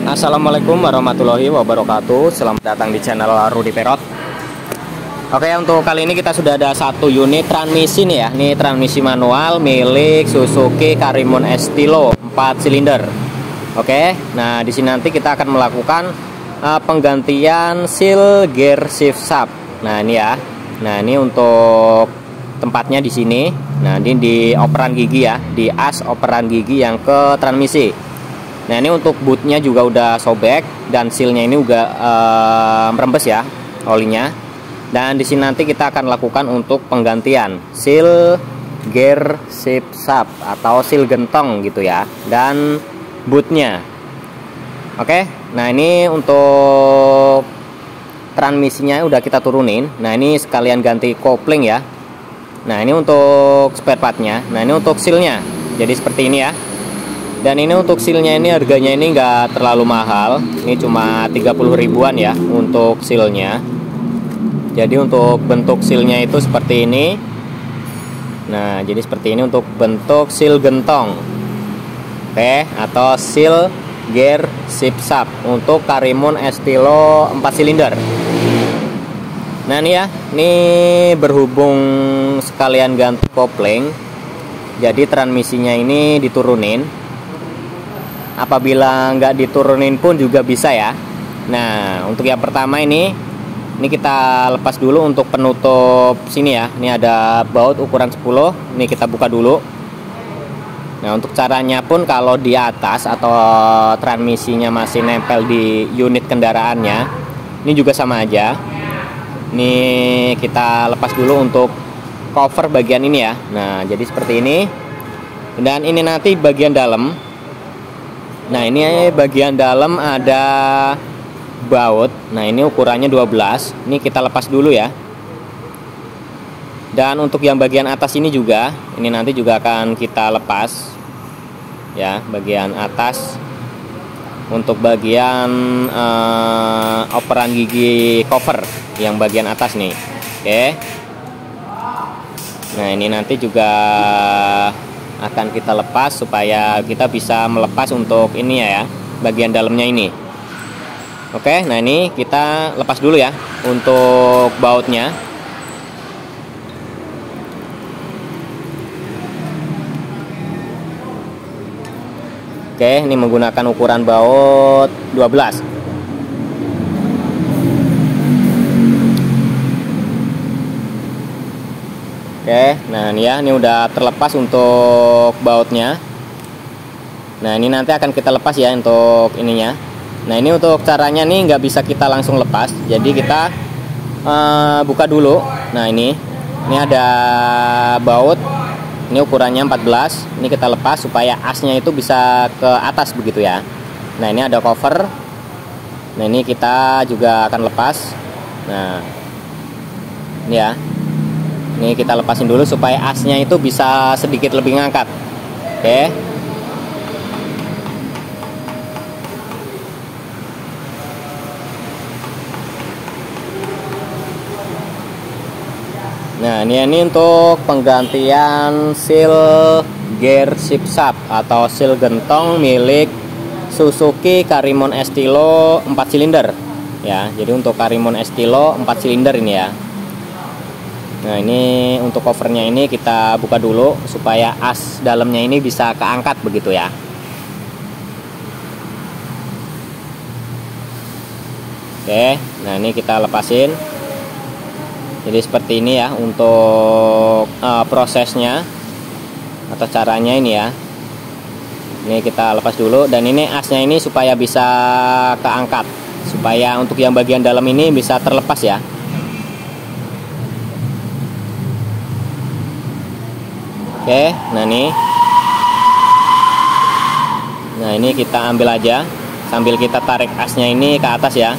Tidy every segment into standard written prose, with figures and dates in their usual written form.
Assalamualaikum warahmatullahi wabarakatuh. Selamat datang di channel Rudy Perot. Oke, untuk kali ini kita sudah ada satu unit transmisi nih ya. Ini transmisi manual milik Suzuki Karimun Estilo 4 silinder. Oke, nah di sini nanti kita akan melakukan penggantian seal gear shift shaft. Nah ini ya. Nah ini untuk tempatnya di sini. Nah ini di operan gigi ya, di as operan gigi yang ke transmisi. Nah ini untuk bootnya juga udah sobek dan sealnya ini juga merembes ya olinya. Dan di sini nanti kita akan lakukan untuk penggantian seal gear shift shaft atau seal gentong gitu ya, dan bootnya. Oke, nah ini untuk transmisinya udah kita turunin. Nah ini sekalian ganti kopling ya. Nah ini untuk spare partnya. Nah ini untuk sealnya. Jadi seperti ini ya. Dan ini untuk sealnya ini harganya ini enggak terlalu mahal. Ini cuma 30 ribuan ya untuk sealnya. Jadi untuk bentuk sealnya itu seperti ini. Nah jadi seperti ini untuk bentuk seal gentong. Oke, atau seal gear shift shaft untuk Karimun Estilo 4 silinder. Nah ini ya, ini berhubung sekalian ganti kopling, jadi transmisinya ini diturunin. Apabila nggak diturunin pun juga bisa ya. Nah untuk yang pertama ini kita lepas dulu untuk penutup sini ya. Ini ada baut ukuran 10. Ini kita buka dulu. Nah untuk caranya pun kalau di atas atau transmisinya masih nempel di unit kendaraannya, ini juga sama aja. Ini kita lepas dulu untuk cover bagian ini ya. Nah jadi seperti ini. Dan ini nanti bagian dalam. Nah ini bagian dalam ada baut. Nah ini ukurannya 12. Ini kita lepas dulu ya. Dan untuk yang bagian atas ini juga, ini nanti juga akan kita lepas ya, bagian atas. Untuk bagian operan gigi cover yang bagian atas nih. Oke. Nah ini nanti juga akan kita lepas supaya kita bisa melepas untuk ini ya, bagian dalamnya ini. Oke, nah ini kita lepas dulu ya untuk bautnya. Oke, ini menggunakan ukuran baut 12. Oke, nah ini ya, ini udah terlepas untuk bautnya. Nah ini nanti akan kita lepas ya untuk ininya. Nah ini untuk caranya nih nggak bisa kita langsung lepas. Jadi kita buka dulu. Nah ini ada baut. Ini ukurannya 14. Ini kita lepas supaya asnya itu bisa ke atas begitu ya. Nah ini ada cover. Nah ini kita juga akan lepas. Nah ini ya. Ini kita lepasin dulu supaya asnya itu bisa sedikit lebih ngangkat. Oke. Nah ini untuk penggantian seal gear shift shaft atau seal gentong milik Suzuki Karimun Estilo 4 silinder ya. Jadi untuk Karimun Estilo 4 silinder ini ya. Nah ini untuk covernya ini kita buka dulu supaya as dalamnya ini bisa keangkat begitu ya. Oke, nah ini kita lepasin. Jadi seperti ini ya untuk prosesnya atau caranya ini ya. Ini kita lepas dulu dan ini asnya ini supaya bisa keangkat, supaya untuk yang bagian dalam ini bisa terlepas ya. Oke, nah ini kita ambil aja sambil kita tarik asnya ini ke atas ya.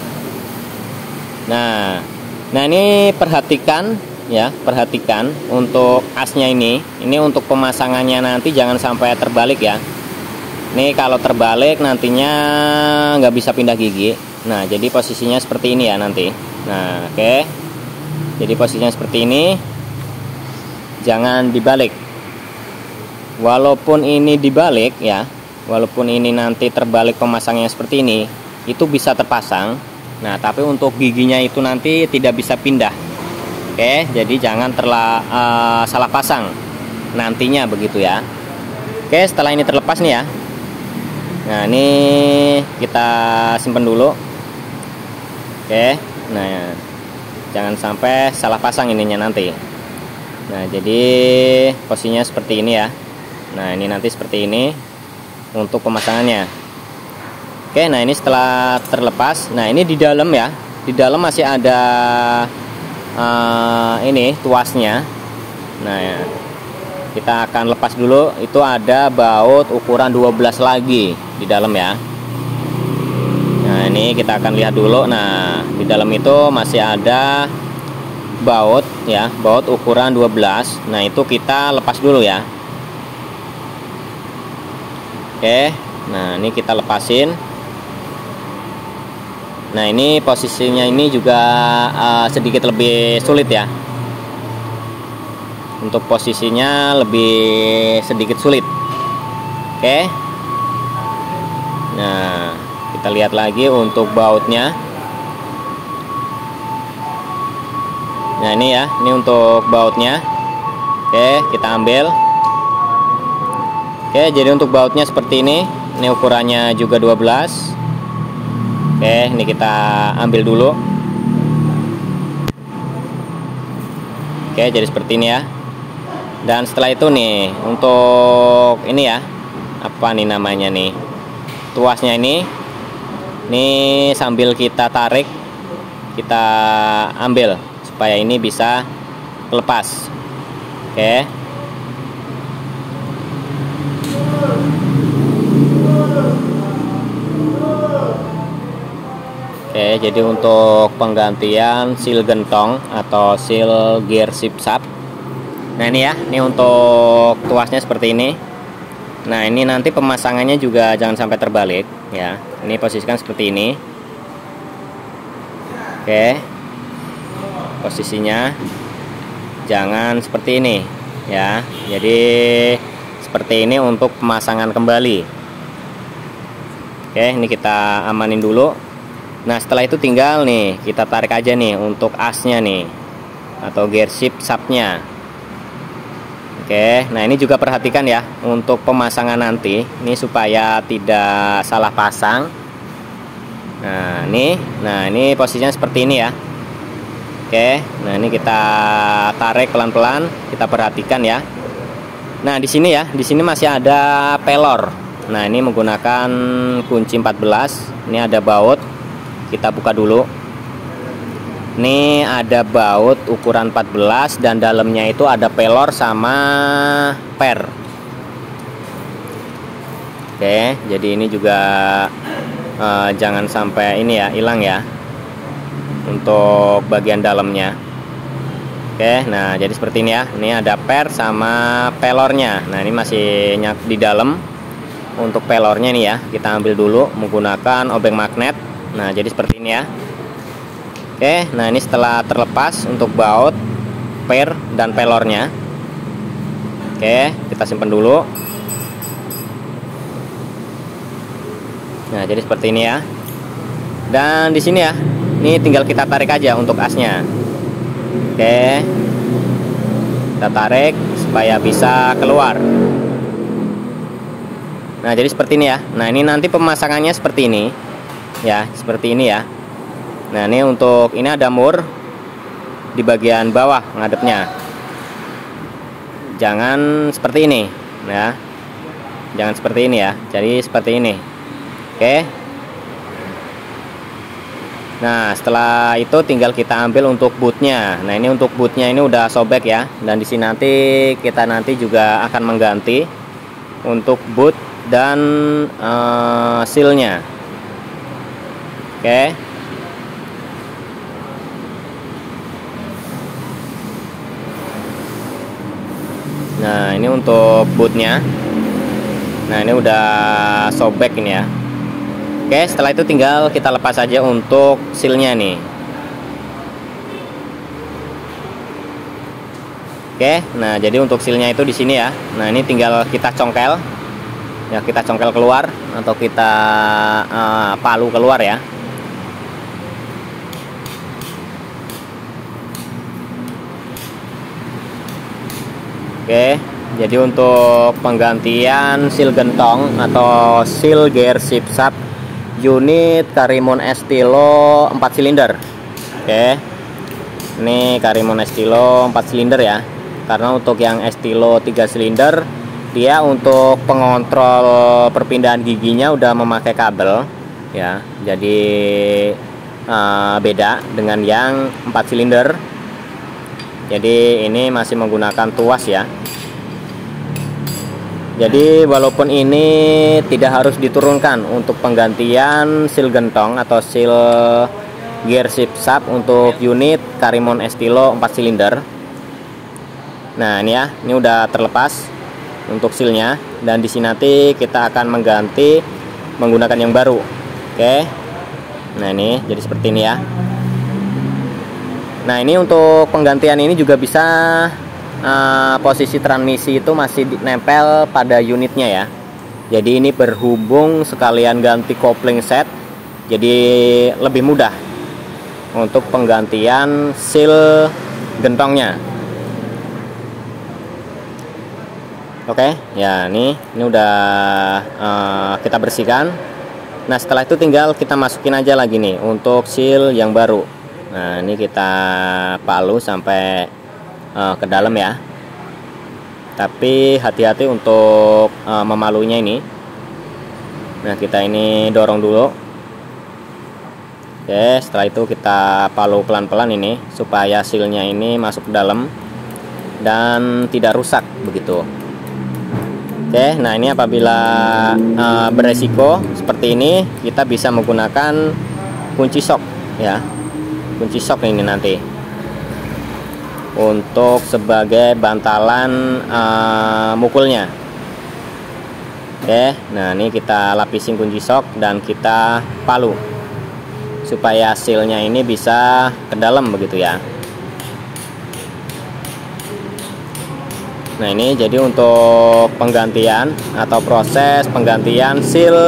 Nah ini perhatikan ya, perhatikan untuk asnya ini untuk pemasangannya nanti jangan sampai terbalik ya. Ini kalau terbalik nantinya nggak bisa pindah gigi. Nah jadi posisinya seperti ini ya nanti. Nah oke, jadi posisinya seperti ini, jangan dibalik. Walaupun ini dibalik ya, walaupun ini nanti terbalik pemasangnya seperti ini, itu bisa terpasang. Nah, tapi untuk giginya itu nanti tidak bisa pindah. Oke, jadi jangan salah pasang nantinya begitu ya. Oke, setelah ini terlepas nih ya. Nah, ini kita simpan dulu. Oke, nah jangan sampai salah pasang ininya nanti. Nah, jadi posisinya seperti ini ya. Nah, ini nanti seperti ini untuk pemasangannya. Oke, nah ini setelah terlepas. Nah, ini di dalam ya. Di dalam masih ada ini tuasnya. Nah ya, kita akan lepas dulu. Itu ada baut ukuran 12 lagi di dalam ya. Nah, ini kita akan lihat dulu. Nah, di dalam itu masih ada baut ya, baut ukuran 12. Nah, itu kita lepas dulu ya. Oke, nah ini kita lepasin. Nah, ini posisinya ini juga sedikit lebih sulit ya. Untuk posisinya lebih sedikit sulit. Oke. Nah, kita lihat lagi untuk bautnya. Nah, ini ya, ini untuk bautnya. Oke, kita ambil. Oke, jadi untuk bautnya seperti ini. Ini ukurannya juga 12. Oke, ini kita ambil dulu. Oke, jadi seperti ini ya. Dan setelah itu nih, untuk ini ya, apa nih namanya nih, tuasnya ini sambil kita tarik, kita ambil supaya ini bisa lepas. Oke. Oke, jadi untuk penggantian seal gentong atau seal gear shift shaft. Nah, ini ya, ini untuk tuasnya seperti ini. Nah, ini nanti pemasangannya juga jangan sampai terbalik ya. Ini posisikan seperti ini. Oke. Posisinya jangan seperti ini ya. Jadi seperti ini untuk pemasangan kembali. Oke, ini kita amanin dulu. Nah, setelah itu tinggal nih kita tarik aja nih untuk asnya nih atau gear shift shaftnya. Oke, nah ini juga perhatikan ya untuk pemasangan nanti ini supaya tidak salah pasang. Nah ini posisinya seperti ini ya. Oke, nah ini kita tarik pelan-pelan, kita perhatikan ya. Nah, di sini ya, di sini masih ada pelor. Nah, ini menggunakan kunci 14. Ini ada baut. Kita buka dulu. Ini ada baut ukuran 14 dan dalamnya itu ada pelor sama per. Oke, jadi ini juga jangan sampai ini ya hilang ya untuk bagian dalamnya. Oke, nah jadi seperti ini ya. Ini ada per sama pelornya. Nah, ini masih di dalam. Untuk pelornya nih ya, kita ambil dulu menggunakan obeng magnet. Nah, jadi seperti ini ya. Oke, nah ini setelah terlepas untuk baut, per, dan pelornya. Oke, kita simpan dulu. Nah, jadi seperti ini ya. Dan di sini ya, ini tinggal kita tarik aja untuk asnya. Oke, kita tarik supaya bisa keluar. Nah, jadi seperti ini ya. Nah, ini nanti pemasangannya seperti ini. Ya, seperti ini ya. Nah, ini untuk ini ada mur di bagian bawah ngadepnya. Jangan seperti ini ya. Jangan seperti ini ya. Jadi seperti ini. Oke. Nah, setelah itu tinggal kita ambil untuk bootnya. Nah, ini untuk bootnya ini udah sobek ya. Dan di sini nanti kita juga akan mengganti untuk boot dan sealnya. Oke. Nah, ini untuk bootnya. Nah, ini udah sobek ini ya. Oke, setelah itu tinggal kita lepas aja untuk sealnya nih. Oke, nah jadi untuk sealnya itu di sini ya. Nah, ini tinggal kita congkel Ya, kita congkel keluar atau kita palu keluar ya. Oke, jadi untuk penggantian seal gentong atau seal gear shift shaft unit Karimon Estilo 4 silinder. Oke, ini Karimon Estilo 4 silinder ya. Karena untuk yang Estilo 3 silinder, dia untuk pengontrol perpindahan giginya udah memakai kabel ya. Jadi beda dengan yang 4 silinder. Jadi ini masih menggunakan tuas ya. Jadi walaupun ini tidak harus diturunkan untuk penggantian seal gentong atau seal gear shift shaft untuk unit Karimon Estilo 4 silinder. Nah, ini ya, ini udah terlepas untuk sealnya, dan di sini nanti kita akan mengganti menggunakan yang baru. Oke. Nah, ini jadi seperti ini ya. Nah, ini untuk penggantian ini juga bisa posisi transmisi itu masih nempel pada unitnya ya. Jadi ini berhubung sekalian ganti kopling set, jadi lebih mudah untuk penggantian seal gentongnya. Oke, ya ini udah kita bersihkan. Nah, setelah itu tinggal kita masukin aja lagi nih untuk seal yang baru. Nah, ini kita palu sampai ke dalam ya. Tapi hati-hati untuk memalunya ini. Nah, kita ini dorong dulu. Oke, setelah itu kita palu pelan-pelan ini supaya sealnya ini masuk ke dalam dan tidak rusak begitu. Oke, nah ini apabila beresiko seperti ini, kita bisa menggunakan kunci sok ya. Kunci sok ini nanti untuk sebagai bantalan mukulnya. Oke, nah ini kita lapisin kunci sok dan kita palu supaya sealnya ini bisa ke dalam begitu ya. Nah, ini jadi untuk penggantian atau proses penggantian seal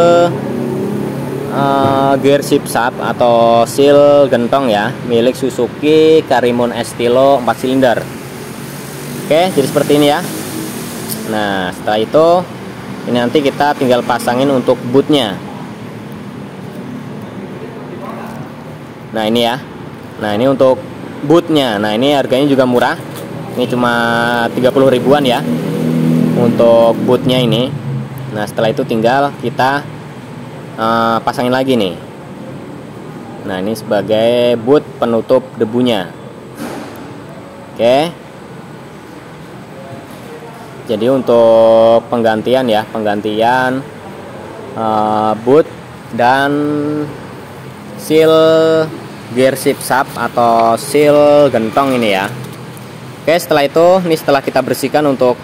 gear shift shaft atau seal gentong ya, milik Suzuki Karimon Estilo 4 silinder. Oke, jadi seperti ini ya. Nah, setelah itu ini nanti kita tinggal pasangin untuk bootnya. Nah, ini ya. Nah, ini untuk bootnya. Nah, ini harganya juga murah. Ini cuma 30 ribuan ya untuk bootnya ini. Nah, setelah itu tinggal kita pasangin lagi nih. Nah, ini sebagai boot penutup debunya. Oke. Jadi untuk penggantian ya, penggantian boot dan seal gear shift shaft atau seal gentong ini ya. Oke, setelah itu setelah kita bersihkan untuk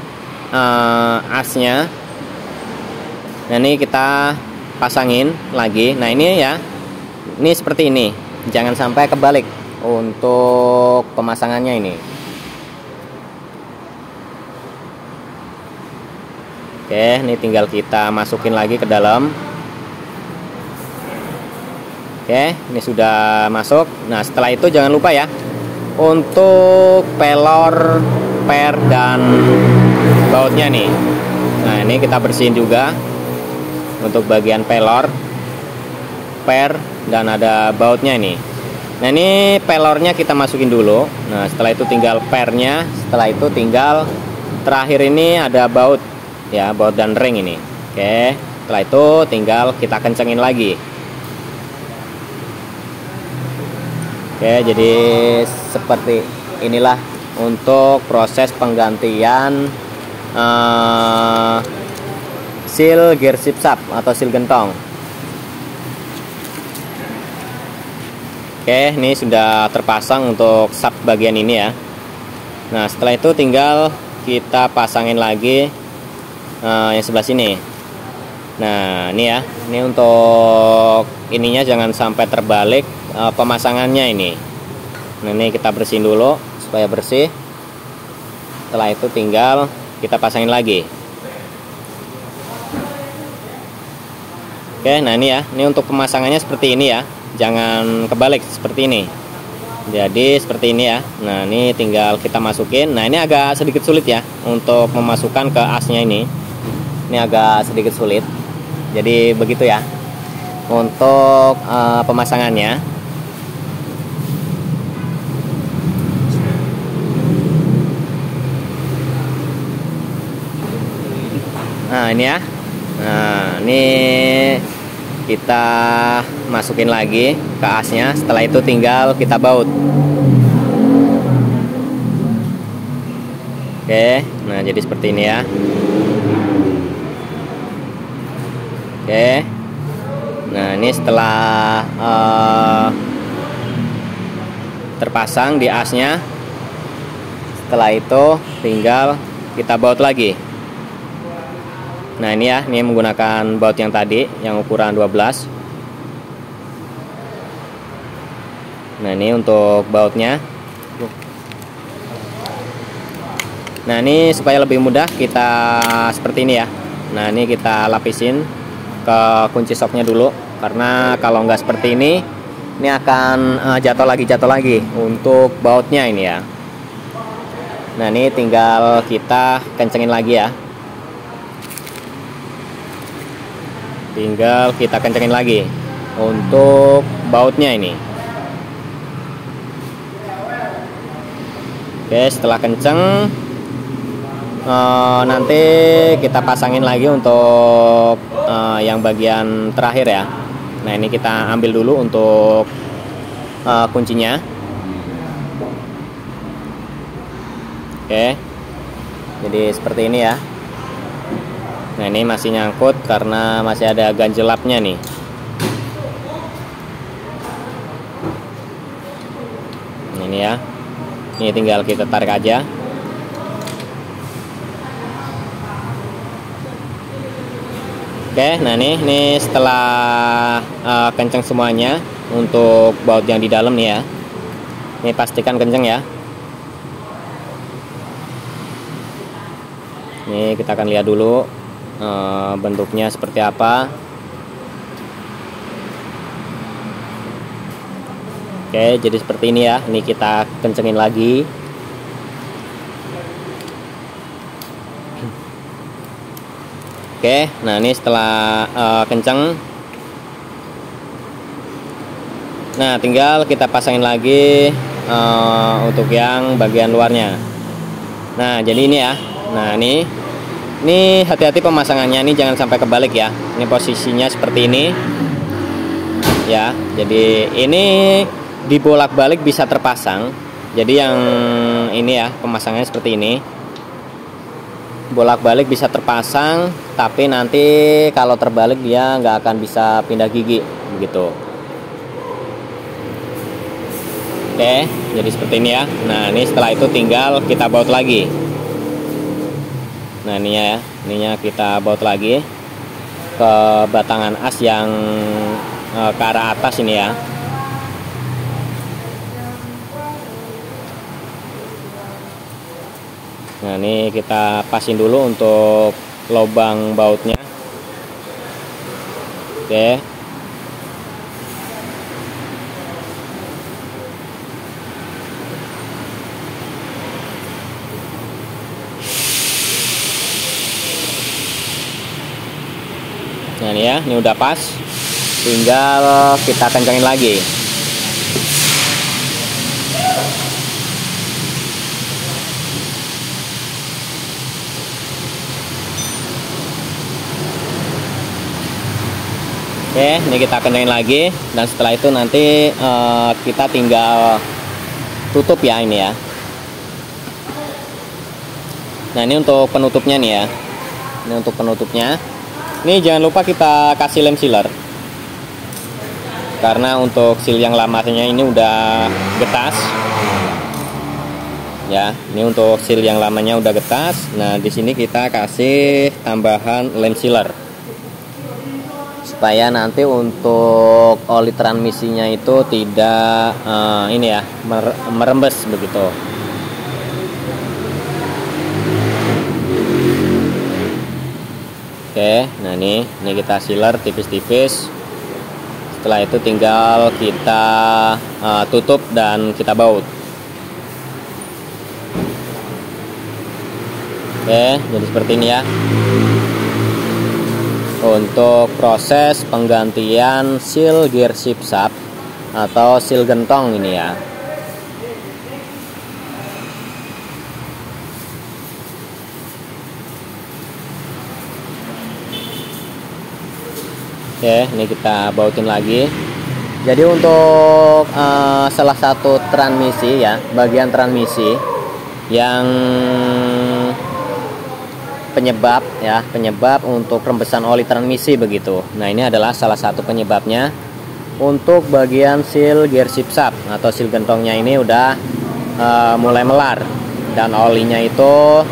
asnya. Nah, ini kita pasangin lagi. Nah, ini ya, ini seperti ini, jangan sampai kebalik untuk pemasangannya ini. Oke, ini tinggal kita masukin lagi ke dalam. Oke, ini sudah masuk. Nah, setelah itu jangan lupa ya untuk pelor, per dan bautnya nih. Nah, ini kita bersihin juga untuk bagian pelor, per, dan ada bautnya ini. Nah, ini pelornya kita masukin dulu. Nah, setelah itu tinggal pernya. Setelah itu tinggal terakhir ini ada baut ya, baut dan ring ini. Oke, setelah itu tinggal kita kencengin lagi. Oke, jadi seperti inilah untuk proses penggantian seal gear shift shaft atau seal gentong. Oke, ini sudah terpasang untuk shaft bagian ini ya. Nah, setelah itu tinggal kita pasangin lagi yang sebelah sini. Nah, ini ya, ini untuk ininya jangan sampai terbalik pemasangannya ini. Nah, ini kita bersihin dulu supaya bersih. Setelah itu tinggal kita pasangin lagi. Oke, nah ini ya, ini untuk pemasangannya seperti ini ya, jangan kebalik seperti ini. Jadi seperti ini ya. Nah ini tinggal kita masukin. Nah ini agak sedikit sulit ya untuk memasukkan ke asnya ini. Ini agak sedikit sulit. Jadi begitu ya untuk pemasangannya. Nah ini ya. Nah ini kita masukin lagi ke asnya. Setelah itu tinggal kita baut. Oke, nah jadi seperti ini ya. Oke, nah ini setelah terpasang di asnya, setelah itu tinggal kita baut lagi. Nah ini ya, ini menggunakan baut yang tadi, yang ukuran 12. Nah ini untuk bautnya. Nah ini supaya lebih mudah kita seperti ini ya. Nah ini kita lapisin ke kunci shocknya dulu, karena kalau nggak seperti ini akan jatuh lagi untuk bautnya ini ya. Nah ini tinggal kita kencengin lagi ya. Tinggal kita kencengin lagi untuk bautnya ini. Oke, setelah kenceng nanti kita pasangin lagi untuk yang bagian terakhir ya. Nah ini kita ambil dulu untuk kuncinya. Oke, jadi seperti ini ya. Nah ini masih nyangkut karena masih ada ganjel lapnya nih. Ini ya, ini tinggal kita tarik aja. Oke, nah ini setelah kenceng semuanya untuk baut yang di dalam nih ya. Ini pastikan kenceng ya. Ini kita akan lihat dulu bentuknya seperti apa. Oke, jadi seperti ini ya. Ini kita kencengin lagi. Oke, nah ini setelah kenceng, nah tinggal kita pasangin lagi untuk yang bagian luarnya. Nah jadi ini ya. Nah ini hati-hati pemasangannya, ini jangan sampai kebalik ya. Ini posisinya seperti ini ya. Jadi ini dibolak-balik bisa terpasang. Jadi yang ini ya, pemasangannya seperti ini. Bolak-balik bisa terpasang, tapi nanti kalau terbalik dia nggak akan bisa pindah gigi begitu. Oke, jadi seperti ini ya. Nah ini setelah itu tinggal kita baut lagi. Nah ini ya, ininya kita baut lagi ke batangan as yang ke arah atas ini ya. Nah ini kita pasin dulu untuk lubang bautnya. Oke. Nah ini ya, ini udah pas. Tinggal kita kencangin lagi. Oke, ini kita kencangin lagi, dan setelah itu nanti kita tinggal tutup ya ini ya. Nah ini untuk penutupnya nih ya. Ini untuk penutupnya. Ini jangan lupa kita kasih lem sealer, karena untuk seal yang lamanya ini udah getas. Ya, ini untuk seal yang lamanya udah getas. Nah di sini kita kasih tambahan lem sealer, supaya nanti untuk oli transmisinya itu tidak ini ya, merembes begitu. Oke, Oke, nah ini kita sealer tipis-tipis. Setelah itu tinggal kita tutup dan kita baut. Oke, jadi seperti ini ya. Untuk proses penggantian seal gear shift shaft atau seal gentong ini ya. Oke, ini kita bautin lagi. Jadi untuk salah satu transmisi ya, bagian transmisi yang penyebab untuk rembesan oli transmisi begitu. Nah, ini adalah salah satu penyebabnya. Untuk bagian seal gear shift shaft atau seal gentongnya ini udah mulai melar dan olinya itu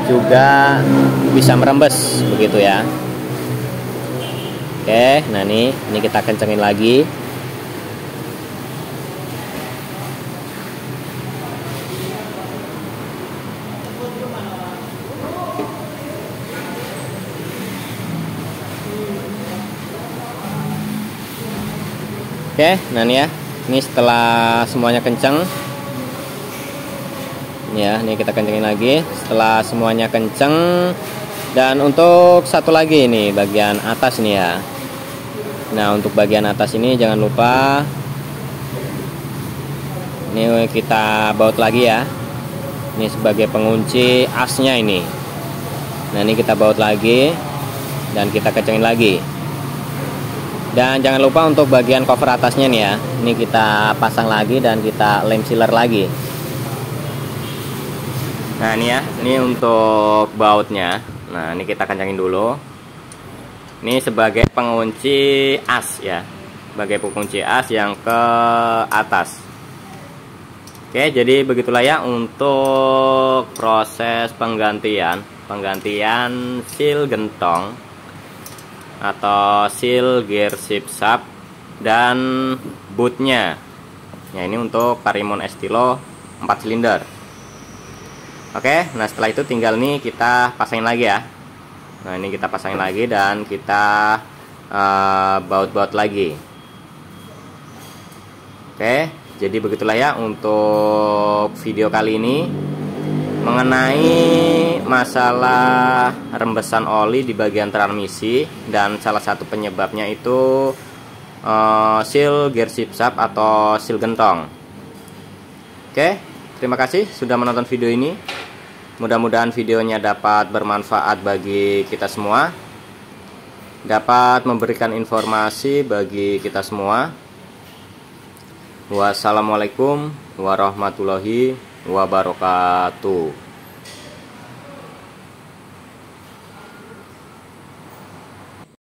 juga bisa merembes begitu ya. Oke, nah ini kita kencengin lagi. Oke, nah ini ya, ini setelah semuanya kenceng, ini ya, ini kita kencengin lagi. Setelah semuanya kenceng, dan untuk satu lagi ini bagian atas nih ya. Nah, untuk bagian atas ini jangan lupa ini kita baut lagi ya. Ini sebagai pengunci asnya ini. Nah, ini kita baut lagi dan kita kencengin lagi. Dan jangan lupa untuk bagian cover atasnya nih ya. Ini kita pasang lagi dan kita lem sealer lagi. Nah, ini ya, ini untuk bautnya. Nah, ini kita kencangin dulu. Ini sebagai pengunci as ya, sebagai pengunci as yang ke atas. Oke, jadi begitulah ya untuk proses penggantian seal gentong atau seal gear shift shaft dan bootnya. Ya, ini untuk Parimon Estilo 4 silinder. Oke, nah setelah itu tinggal nih kita pasangin lagi ya. Nah, ini kita pasangin lagi dan kita baut-baut lagi. Oke, jadi begitulah ya untuk video kali ini mengenai masalah rembesan oli di bagian transmisi, dan salah satu penyebabnya itu seal gear shift shaft atau seal gentong. Oke, terima kasih sudah menonton video ini. Mudah-mudahan videonya dapat bermanfaat bagi kita semua, dapat memberikan informasi bagi kita semua. Wassalamualaikum warahmatullahi wabarakatuh.